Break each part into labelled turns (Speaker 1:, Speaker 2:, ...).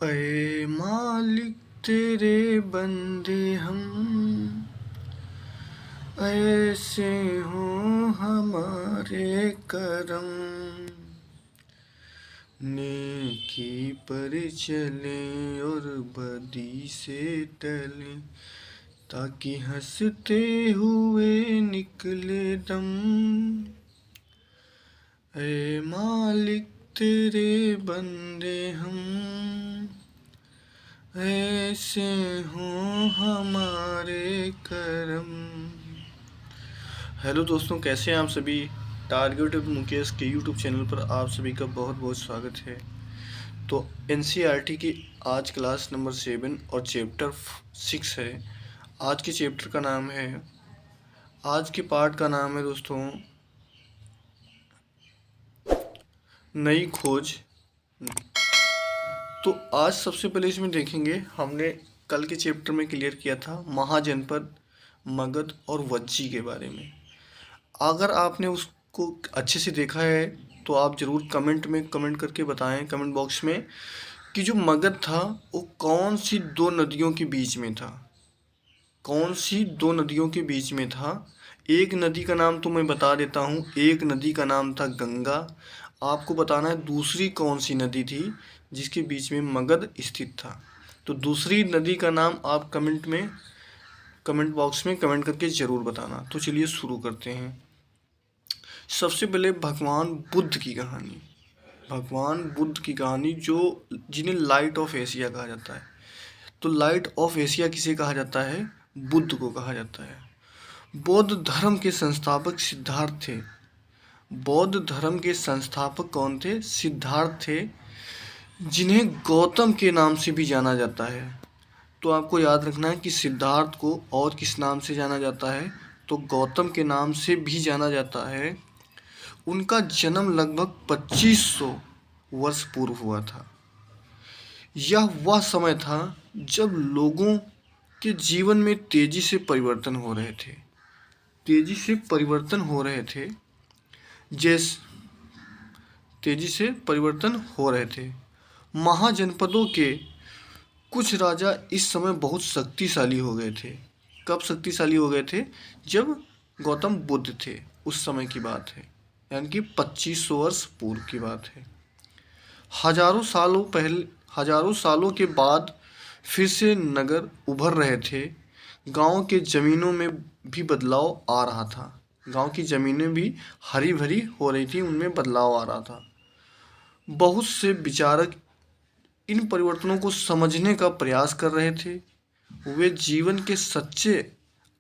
Speaker 1: अए मालिक तेरे बंदे हम, ऐसे हो हमारे करम। नेकी पर चले और बदी से टले, ताकि हंसते हुए निकले दम। ऐ मालिक तेरे बंदे हम, ऐसे हो हमारे करम। हेलो दोस्तों, कैसे हैं आप सभी। टारगेट विद मुकेश के यूट्यूब चैनल पर आप सभी का बहुत बहुत स्वागत है। तो एनसीईआरटी की आज क्लास नंबर 7 और चैप्टर 6 है। आज के चैप्टर का नाम है, आज के पार्ट का नाम है दोस्तों नई खोज। तो आज सबसे पहले इसमें देखेंगे, हमने कल के चैप्टर में क्लियर किया था महाजनपद, मगध और वज्जी के बारे में। अगर आपने उसको अच्छे से देखा है तो आप ज़रूर कमेंट में कमेंट करके बताएं, कमेंट बॉक्स में, कि जो मगध था वो कौन सी दो नदियों के बीच में था। कौन सी दो नदियों के बीच में था। एक नदी का नाम तो मैं बता देता हूँ, एक नदी का नाम था गंगा। आपको बताना है दूसरी कौन सी नदी थी जिसके बीच में मगध स्थित था। तो दूसरी नदी का नाम आप कमेंट बॉक्स में कमेंट करके ज़रूर बताना। तो चलिए शुरू करते हैं। सबसे पहले भगवान बुद्ध की कहानी। भगवान बुद्ध की कहानी, जो जिन्हें लाइट ऑफ एशिया कहा जाता है। तो लाइट ऑफ एशिया किसे कहा जाता है? बुद्ध को कहा जाता है। बौद्ध धर्म के संस्थापक सिद्धार्थ थे। बौद्ध धर्म के संस्थापक कौन थे? सिद्धार्थ थे, जिन्हें गौतम के नाम से भी जाना जाता है। तो आपको याद रखना है कि सिद्धार्थ को और किस नाम से जाना जाता है? तो गौतम के नाम से भी जाना जाता है। उनका जन्म लगभग 2500 वर्ष पूर्व हुआ था। यह वह समय था जब लोगों के जीवन में तेजी से परिवर्तन हो रहे थे। तेजी से परिवर्तन हो रहे थे तेजी से परिवर्तन हो रहे थे। महाजनपदों के कुछ राजा इस समय बहुत शक्तिशाली हो गए थे। कब शक्तिशाली हो गए थे? जब गौतम बुद्ध थे, उस समय की बात है, यानी कि 2500 वर्ष पूर्व की बात है। हजारों सालों के बाद फिर से नगर उभर रहे थे। गांव के ज़मीनों में भी बदलाव आ रहा था। गांव की ज़मीनें भी हरी भरी हो रही थी, उनमें बदलाव आ रहा था। बहुत से विचारक इन परिवर्तनों को समझने का प्रयास कर रहे थे। वे जीवन के सच्चे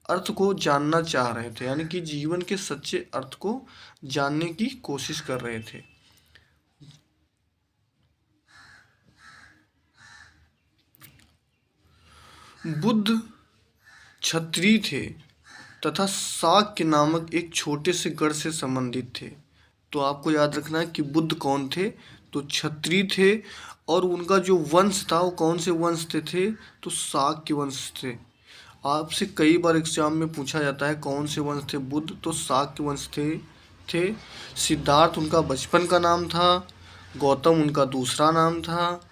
Speaker 1: अर्थ को जानना चाह रहे थे, यानी कि जीवन के सच्चे अर्थ को जानने की कोशिश कर रहे थे। बुद्ध क्षत्रिय थे तथा शाक्य नामक एक छोटे से गढ़ से संबंधित थे। तो आपको याद रखना है कि बुद्ध कौन थे? तो क्षत्रिय थे, और उनका जो वंश था वो कौन से वंश से थे? तो शाक्य वंश थे। आपसे कई बार एग्जाम में पूछा जाता है कौन से वंश थे बुद्ध, तो शाक्य वंश थे। सिद्धार्थ उनका बचपन का नाम था। गौतम उनका दूसरा नाम था।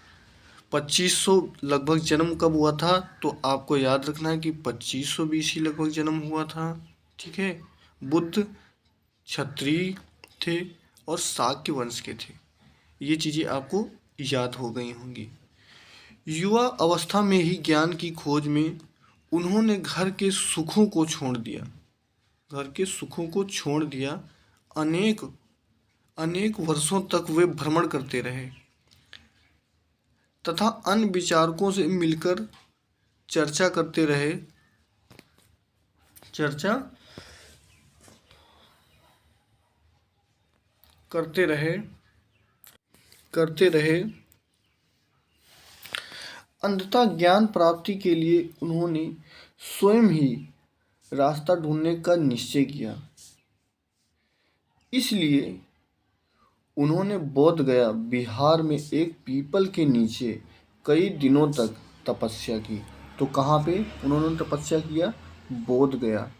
Speaker 1: 2500 लगभग जन्म कब हुआ था? तो आपको याद रखना है कि 2500 BC लगभग जन्म हुआ था। ठीक है। बुद्ध क्षत्रिय थे और शाक्य वंश के थे। ये चीज़ें आपको याद हो गई होंगी। युवा अवस्था में ही ज्ञान की खोज में उन्होंने घर के सुखों को छोड़ दिया। घर के सुखों को छोड़ दिया। अनेक अनेक वर्षों तक वे भ्रमण करते रहे तथा अन्य विचारकों से मिलकर चर्चा करते रहे। अंततः ज्ञान प्राप्ति के लिए उन्होंने स्वयं ही रास्ता ढूंढने का निश्चय किया। इसलिए उन्होंने बोध गया बिहार में एक पीपल के नीचे कई दिनों तक तपस्या की। तो कहाँ पे उन्होंने तपस्या किया? बोध गया।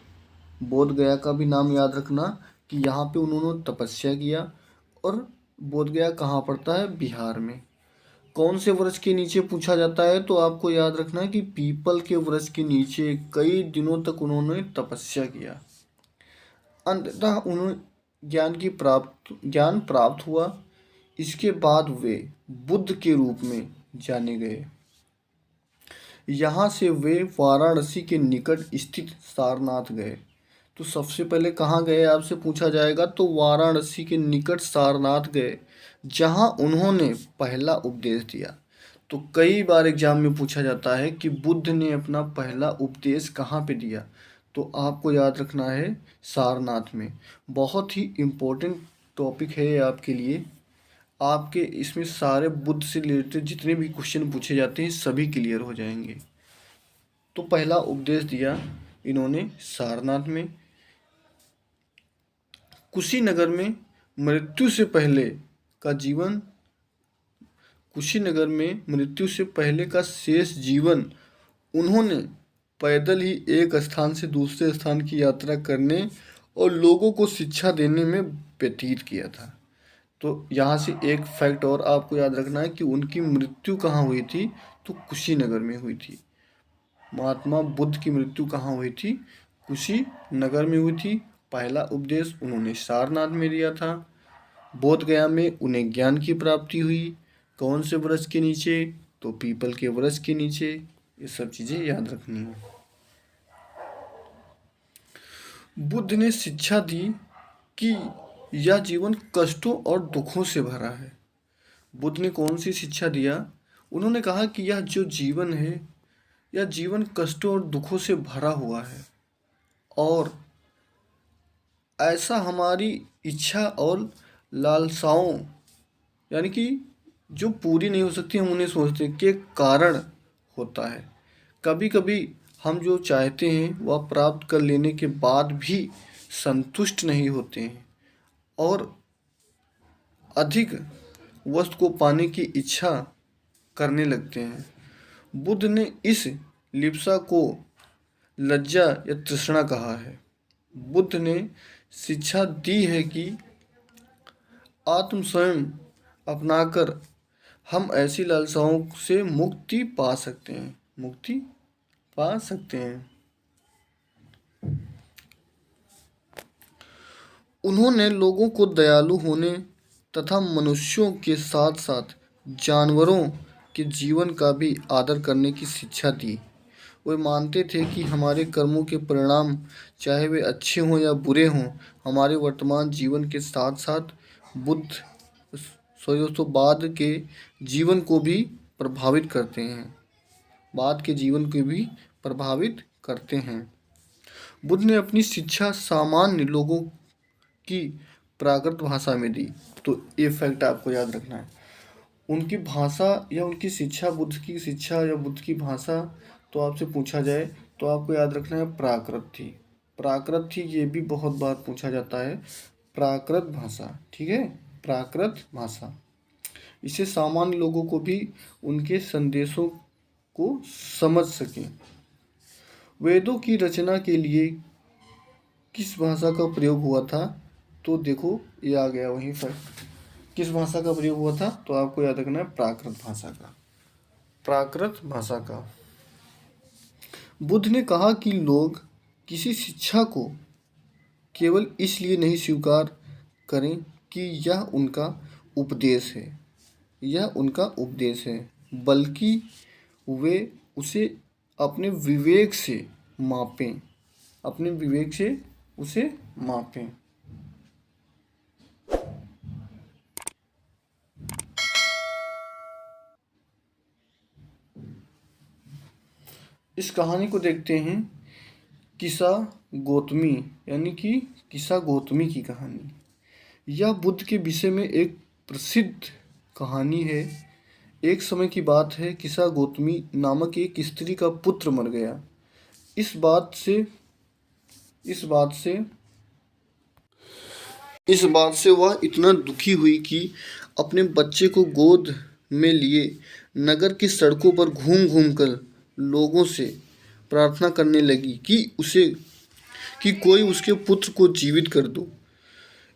Speaker 1: बोध गया का भी नाम याद रखना कि यहाँ पे उन्होंने तपस्या किया। और बोध गया कहाँ पड़ता है? बिहार में। कौन से वृक्ष के नीचे पूछा जाता है, तो आपको याद रखना है कि पीपल के वृक्ष के नीचे कई दिनों तक उन्होंने तपस्या किया। अंततः उन्हें ज्ञान प्राप्त हुआ। इसके बाद वे बुद्ध के रूप में जाने गए। यहाँ से वे वाराणसी के निकट स्थित सारनाथ गए। तो सबसे पहले कहाँ गए आपसे पूछा जाएगा, तो वाराणसी के निकट सारनाथ गए, जहाँ उन्होंने पहला उपदेश दिया। तो कई बार एग्जाम में पूछा जाता है कि बुद्ध ने अपना पहला उपदेश कहाँ पे दिया, तो आपको याद रखना है सारनाथ में। बहुत ही इम्पोर्टेंट टॉपिक है ये आपके लिए। आपके इसमें सारे बुद्ध से रिलेटेड जितने भी क्वेश्चन पूछे जाते हैं सभी क्लियर हो जाएंगे। तो पहला उपदेश दिया इन्होंने सारनाथ में। कुशीनगर में मृत्यु से पहले का जीवन, कुशीनगर में मृत्यु से पहले का शेष जीवन उन्होंने पैदल ही एक स्थान से दूसरे स्थान की यात्रा करने और लोगों को शिक्षा देने में व्यतीत किया था। तो यहाँ से एक फैक्ट और आपको याद रखना है कि उनकी मृत्यु कहाँ हुई थी, तो कुशीनगर में हुई थी। महात्मा बुद्ध की मृत्यु कहाँ हुई थी, कुशीनगर में हुई थी। पहला उपदेश उन्होंने सारनाथ में दिया था। बोध गया में उन्हें ज्ञान की प्राप्ति हुई। कौन से वृक्ष के नीचे, तो पीपल के वृक्ष के नीचे। ये सब चीज़ें याद रखनी है। बुद्ध ने शिक्षा दी कि यह जीवन कष्टों और दुखों से भरा है। बुद्ध ने कौन सी शिक्षा दिया, उन्होंने कहा कि यह जो जीवन है, यह जीवन कष्टों और दुखों से भरा हुआ है, और ऐसा हमारी इच्छा और लालसाओं यानी कि जो पूरी नहीं हो सकती, हम उन्हें सोचते के कारण होता है। कभी कभी हम जो चाहते हैं वह प्राप्त कर लेने के बाद भी संतुष्ट नहीं होते हैं और अधिक वस्तु को पाने की इच्छा करने लगते हैं। बुद्ध ने इस लिप्सा को लज्जा या तृष्णा कहा है। बुद्ध ने शिक्षा दी है कि आत्म स्वयं अपनाकर हम ऐसी लालसाओं से मुक्ति पा सकते हैं, मुक्ति पा सकते हैं। उन्होंने लोगों को दयालु होने तथा मनुष्यों के साथ साथ जानवरों के जीवन का भी आदर करने की शिक्षा दी। वे मानते थे कि हमारे कर्मों के परिणाम, चाहे वे अच्छे हों या बुरे हों, हमारे वर्तमान जीवन के साथ साथ बुद्ध सौ बाद के जीवन को भी प्रभावित करते हैं, बाद के जीवन को भी प्रभावित करते हैं। बुद्ध ने अपनी शिक्षा सामान्य लोगों की प्राकृत भाषा में दी। तो ये फैक्ट आपको याद रखना है। उनकी भाषा या उनकी शिक्षा, बुद्ध की शिक्षा या बुद्ध की भाषा, तो आपसे पूछा जाए तो आपको याद रखना है प्राकृत थी। प्राकृत थी, ये भी बहुत बार पूछा जाता है। प्राकृत भाषा, ठीक है, प्राकृत भाषा। इससे सामान्य लोगों को भी उनके संदेशों को समझ सकें। वेदों की रचना के लिए किस भाषा का प्रयोग हुआ था, तो देखो ये आ गया वहीं पर। किस भाषा का प्रयोग हुआ था, तो आपको याद रखना है प्राकृत भाषा का, प्राकृत भाषा का। बुद्ध ने कहा कि लोग किसी शिक्षा को केवल इसलिए नहीं स्वीकार करें कि यह उनका उपदेश है, यह उनका उपदेश है, बल्कि वे उसे अपने विवेक से मापें, अपने विवेक से उसे मापें। इस कहानी को देखते हैं, किस्सा गौतमी, यानी कि किस्सा गौतमी की कहानी। यह बुद्ध के विषय में एक प्रसिद्ध कहानी है। एक समय की बात है, किस्सा गौतमी नामक एक स्त्री का पुत्र मर गया। इस बात से वह इतना दुखी हुई कि अपने बच्चे को गोद में लिए नगर की सड़कों पर घूम घूम कर लोगों से प्रार्थना करने लगी कि कोई उसके पुत्र को जीवित कर दो।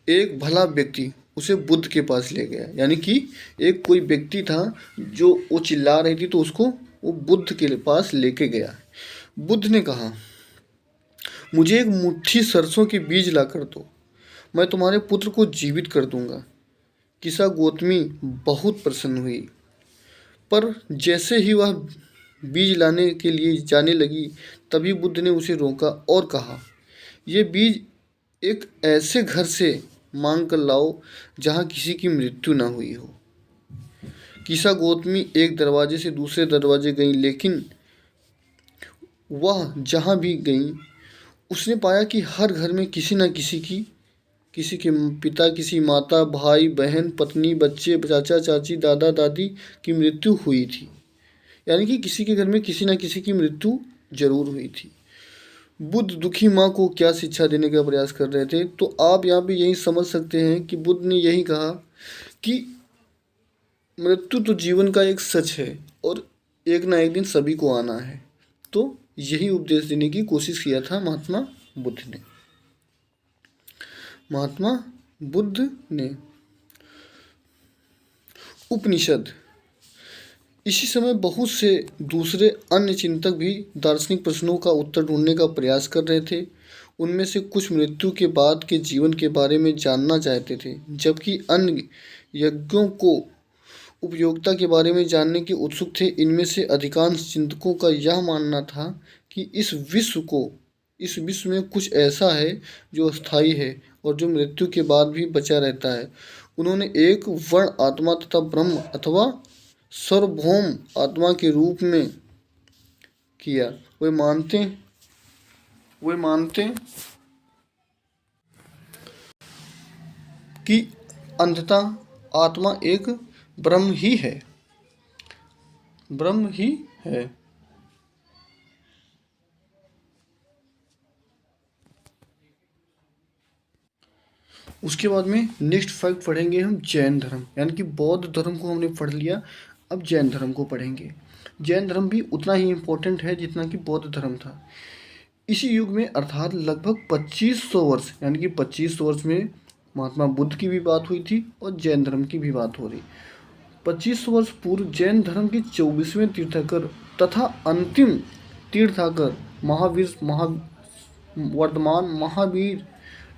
Speaker 1: एक भला व्यक्ति उसे बुद्ध के पास ले गया। यानी कि एक कोई व्यक्ति था जो वो चिल्ला रही थी, तो उसको वो बुद्ध के पास लेके गया। बुद्ध ने कहा, मुझे एक मुट्ठी सरसों के बीज ला कर दो, मैं तुम्हारे पुत्र को जीवित कर दूंगा। किसा गौतमी बहुत प्रसन्न हुई, पर जैसे ही वह बीज लाने के लिए जाने लगी, तभी बुद्ध ने उसे रोका और कहा, ये बीज एक ऐसे घर से मांग कर लाओ जहाँ किसी की मृत्यु न हुई हो। किसा गौतमी एक दरवाजे से दूसरे दरवाजे गई, लेकिन वह जहाँ भी गई उसने पाया कि हर घर में किसी न किसी के पिता, किसी माता, भाई बहन, पत्नी, बच्चे, चाचा चाची, दादा दादी की मृत्यु हुई थी। यानी कि किसी के घर में किसी न किसी की मृत्यु जरूर हुई थी। बुद्ध दुखी माँ को क्या शिक्षा देने का प्रयास कर रहे थे? तो आप यहाँ पे यही समझ सकते हैं कि बुद्ध ने यही कहा कि मृत्यु तो जीवन का एक सच है और एक ना एक दिन सभी को आना है। तो यही उपदेश देने की कोशिश किया था महात्मा बुद्ध ने। महात्मा बुद्ध ने उपनिषद, इसी समय बहुत से दूसरे अन्य चिंतक भी दार्शनिक प्रश्नों का उत्तर ढूंढने का प्रयास कर रहे थे। उनमें से कुछ मृत्यु के बाद के जीवन के बारे में जानना चाहते थे, जबकि अन्य यज्ञों को उपयोगिता के बारे में जानने के उत्सुक थे। इनमें से अधिकांश चिंतकों का यह मानना था कि इस विश्व में कुछ ऐसा है जो अस्थायी है और जो मृत्यु के बाद भी बचा रहता है। उन्होंने एक वर्ण आत्मा तथा ब्रह्म अथवा सार्वभौम आत्मा के रूप में किया। वे मानते कि अंततः आत्मा एक ब्रह्म ही है। उसके बाद में नेक्स्ट फैक्ट पढ़ेंगे हम जैन धर्म। यानी कि बौद्ध धर्म को हमने पढ़ लिया, अब जैन धर्म को पढ़ेंगे। जैन धर्म भी उतना ही इम्पोर्टेंट है जितना कि बौद्ध धर्म था। इसी युग में अर्थात लगभग 2500 वर्ष, यानी कि 2500 वर्ष में महात्मा बुद्ध की भी बात हुई थी और जैन धर्म की भी बात हो रही। 2500 वर्ष पूर्व जैन धर्म के 24वें तीर्थंकर तथा अंतिम तीर्थंकर वर्तमान महावीर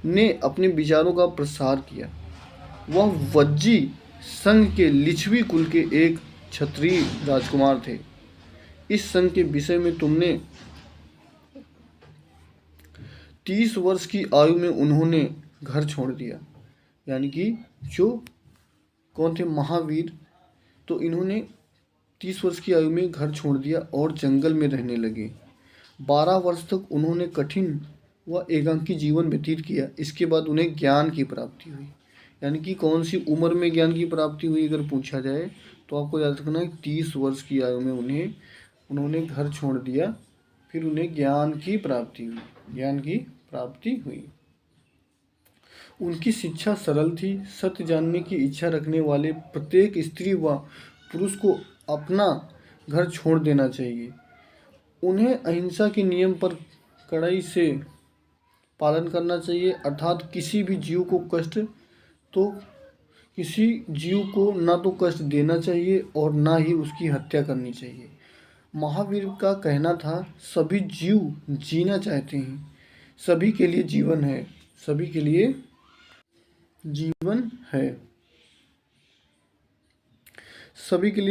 Speaker 1: ने अपने विचारों का प्रसार किया। वह वज्जी संघ के लिच्छवी कुल के एक क्षत्रिय राजकुमार थे। इस संघ के विषय में तुमने 30 वर्ष की आयु में उन्होंने घर छोड़ दिया। यानी कि जो कौन थे? महावीर। तो इन्होंने 30 वर्ष की आयु में घर छोड़ दिया और जंगल में रहने लगे। 12 वर्ष तक उन्होंने कठिन व एकांकी जीवन व्यतीत किया। इसके बाद उन्हें ज्ञान की प्राप्ति हुई। यानी कि कौन सी उम्र में ज्ञान की प्राप्ति हुई अगर पूछा जाए तो आपको याद रखना है 30 वर्ष की आयु में उन्होंने घर छोड़ दिया, फिर उन्हें ज्ञान की प्राप्ति हुई। उनकी शिक्षा सरल थी। सत्य जानने की इच्छा रखने वाले प्रत्येक स्त्री व पुरुष को अपना घर छोड़ देना चाहिए। उन्हें अहिंसा के नियम पर कड़ाई से पालन करना चाहिए, अर्थात किसी जीव को ना तो कष्ट देना चाहिए और ना ही उसकी हत्या करनी चाहिए। महावीर का कहना था, सभी जीव जीना चाहते हैं, सभी के लिए जीवन है, सभी के लिए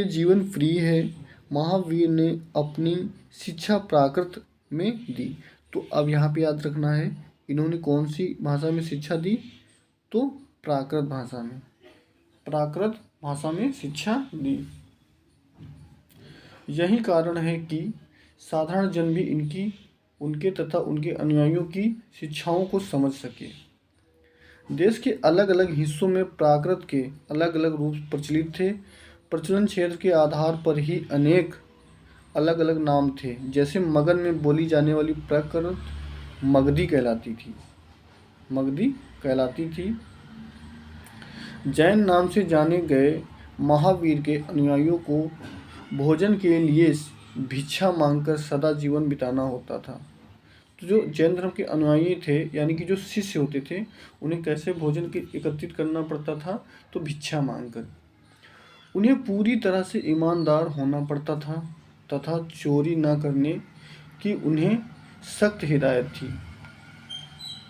Speaker 1: जीवन फ्री है। महावीर ने अपनी शिक्षा प्राकृत में दी। तो अब यहाँ पे याद रखना है, इन्होंने कौन सी भाषा में शिक्षा दी? तो प्राकृत भाषा में शिक्षा दी। यही कारण है कि साधारण जन भी उनके तथा उनके अनुयायियों की शिक्षाओं को समझ सके। देश के अलग अलग हिस्सों में प्राकृत के अलग अलग रूप प्रचलित थे। प्रचलन क्षेत्र के आधार पर ही अनेक अलग अलग नाम थे। जैसे मगध में बोली जाने वाली प्राकृत मगधी कहलाती थी। जैन नाम से जाने गए महावीर के अनुयायियों को भोजन के लिए भिक्षा मांगकर सदा जीवन बिताना होता था। तो जो जैन धर्म के अनुयायी थे यानी कि जो शिष्य होते थे, उन्हें कैसे भोजन के एकत्रित करना पड़ता था? तो भिक्षा मांगकर। उन्हें पूरी तरह से ईमानदार होना पड़ता था तथा चोरी न करने की उन्हें सख्त हिदायत थी।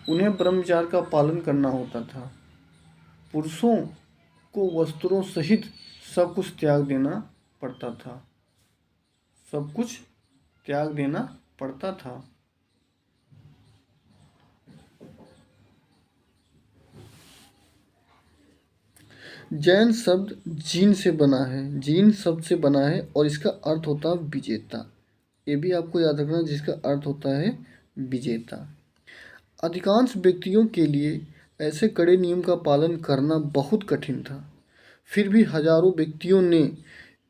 Speaker 1: उन्हें ब्रह्मचार्य का पालन करना होता था। पुरुषों को वस्त्रों सहित सब कुछ त्याग देना पड़ता था। सब कुछ त्याग देना पड़ता था। जैन शब्द जीन से बना है, जीन शब्द से बना है और इसका अर्थ होता है विजेता। ये भी आपको याद रखना, जिसका अर्थ होता है विजेता। अधिकांश व्यक्तियों के लिए ऐसे कड़े नियम का पालन करना बहुत कठिन था। फिर भी हजारों व्यक्तियों ने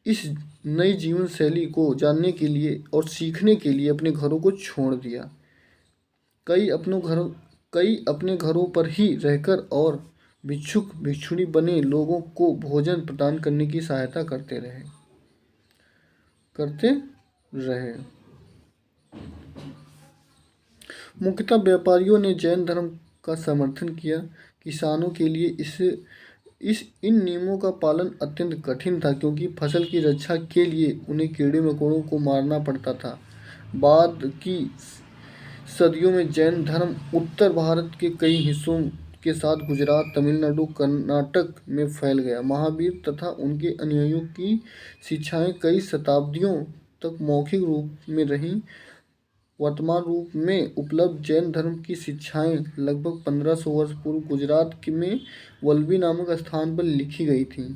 Speaker 1: इस नई जीवन शैली को जानने के लिए और सीखने के लिए अपने घरों को छोड़ दिया। कई अपने घरों पर ही रहकर और भिक्षुक भिक्षुणी बने लोगों को भोजन प्रदान करने की सहायता करते रहे। मुख्यतः व्यापारियों ने जैन धर्म का समर्थन किया। किसानों के लिए इन नियमों का पालन अत्यंत कठिन था, क्योंकि फसल की रक्षा के लिए उन्हें कीड़े मकोड़ों को मारना पड़ता था। बाद की सदियों में जैन धर्म उत्तर भारत के कई हिस्सों के साथ गुजरात, तमिलनाडु, कर्नाटक में फैल गया। महावीर तथा उनके अनुयायियों की शिक्षाएं कई शताब्दियों तक मौखिक रूप में रहीं। वर्तमान रूप में उपलब्ध जैन धर्म की शिक्षाएं लगभग 1500 वर्ष पूर्व गुजरात में वल्लभी नामक स्थान पर लिखी गई थीं।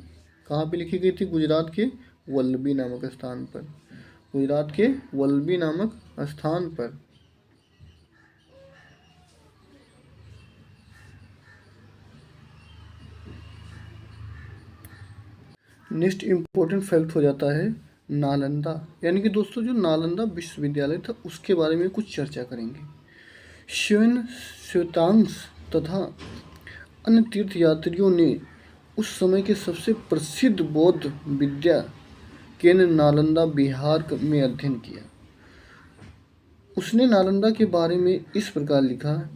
Speaker 1: कहाँ पे लिखी गई थी? गुजरात के वल्लभी नामक स्थान पर। गुजरात के वल्लभी नामक स्थान पर। नेक्स्ट इम्पोर्टेंट फैक्ट हो जाता है नालंदा, यानी कि दोस्तों जो नालंदा विश्वविद्यालय था उसके बारे में कुछ चर्चा करेंगे। श्वेतांश तथा अन्य तीर्थयात्रियों ने उस समय के सबसे प्रसिद्ध बौद्ध विद्या केंद्र नालंदा बिहार में अध्ययन किया। उसने नालंदा के बारे में इस प्रकार लिखा,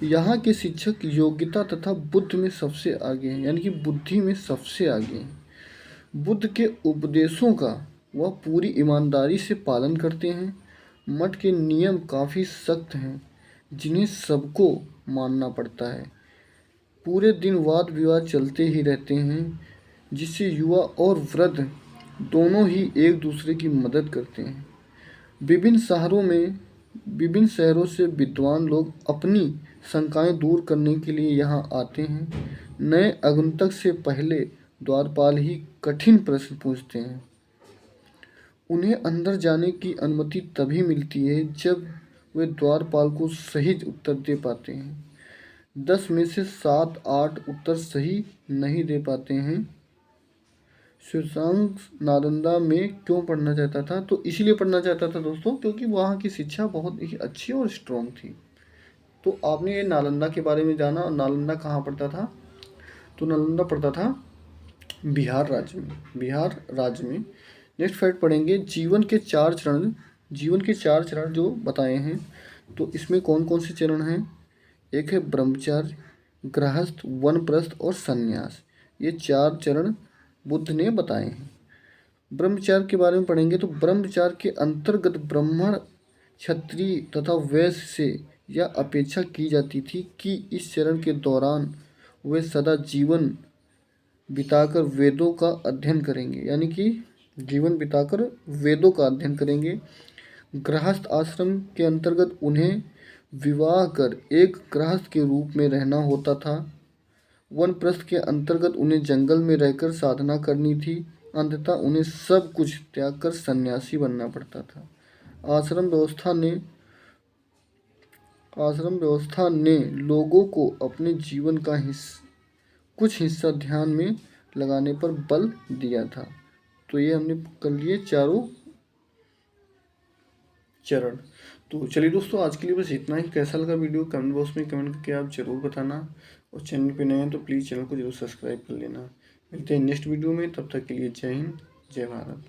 Speaker 1: यहाँ के शिक्षक योग्यता तथा बुद्ध में सबसे आगे हैं, यानी कि बुद्धि में सबसे आगे हैं। बुद्ध के उपदेशों का वह पूरी ईमानदारी से पालन करते हैं। मठ के नियम काफ़ी सख्त हैं, जिन्हें सबको मानना पड़ता है। पूरे दिन वाद विवाद चलते ही रहते हैं, जिससे युवा और वृद्ध दोनों ही एक दूसरे की मदद करते हैं। विभिन्न शहरों से विद्वान लोग अपनी शंकाएं दूर करने के लिए यहाँ आते हैं। नए आगंतुक से पहले द्वारपाल ही कठिन प्रश्न पूछते हैं। उन्हें अंदर जाने की अनुमति तभी मिलती है जब वे द्वारपाल को सही उत्तर दे पाते हैं। 10 में से 7-8 उत्तर सही नहीं दे पाते हैं। श्वेतांश नालंदा में क्यों पढ़ना चाहता था? तो इसलिए पढ़ना चाहता था दोस्तों, क्योंकि वहाँ की शिक्षा बहुत ही अच्छी और स्ट्रॉन्ग थी। तो आपने ये नालंदा के बारे में जाना। और नालंदा कहाँ पड़ता था? तो नालंदा पड़ता था बिहार राज्य में। नेक्स्ट फैक्ट पढ़ेंगे, जीवन के 4 चरण जो बताए हैं। तो इसमें कौन कौन से चरण हैं? एक है ब्रह्मचर्य, गृहस्थ, वानप्रस्थ और संन्यास। ये 4 चरण बुद्ध ने बताए हैं। ब्रह्मचर्य के बारे में पढ़ेंगे तो ब्रह्मचर्य के अंतर्गत ब्राह्मण, क्षत्रिय तथा वैश्य से यह अपेक्षा की जाती थी कि इस चरण के दौरान वे सदा जीवन बिताकर वेदों का अध्ययन करेंगे, यानी कि जीवन बिताकर वेदों का अध्ययन करेंगे। गृहस्थ आश्रम के अंतर्गत उन्हें विवाह कर एक गृहस्थ के रूप में रहना होता था। वानप्रस्थ के अंतर्गत उन्हें जंगल में रहकर साधना करनी थी। अंततः उन्हें सब कुछ त्याग कर सन्यासी बनना पड़ता था। आश्रम व्यवस्था ने लोगों को अपने जीवन का कुछ हिस्सा ध्यान में लगाने पर बल दिया था। तो ये हमने कर लिए 4 चरण। तो चलिए दोस्तों, आज के लिए बस इतना ही। कैसा लगा वीडियो कमेंट बॉक्स में कमेंट करके आप ज़रूर बताना। और चैनल पे नए हैं तो प्लीज़ चैनल को जरूर सब्सक्राइब कर लेना। मिलते हैं नेक्स्ट वीडियो में, तब तक के लिए जय हिंद, जय भारत।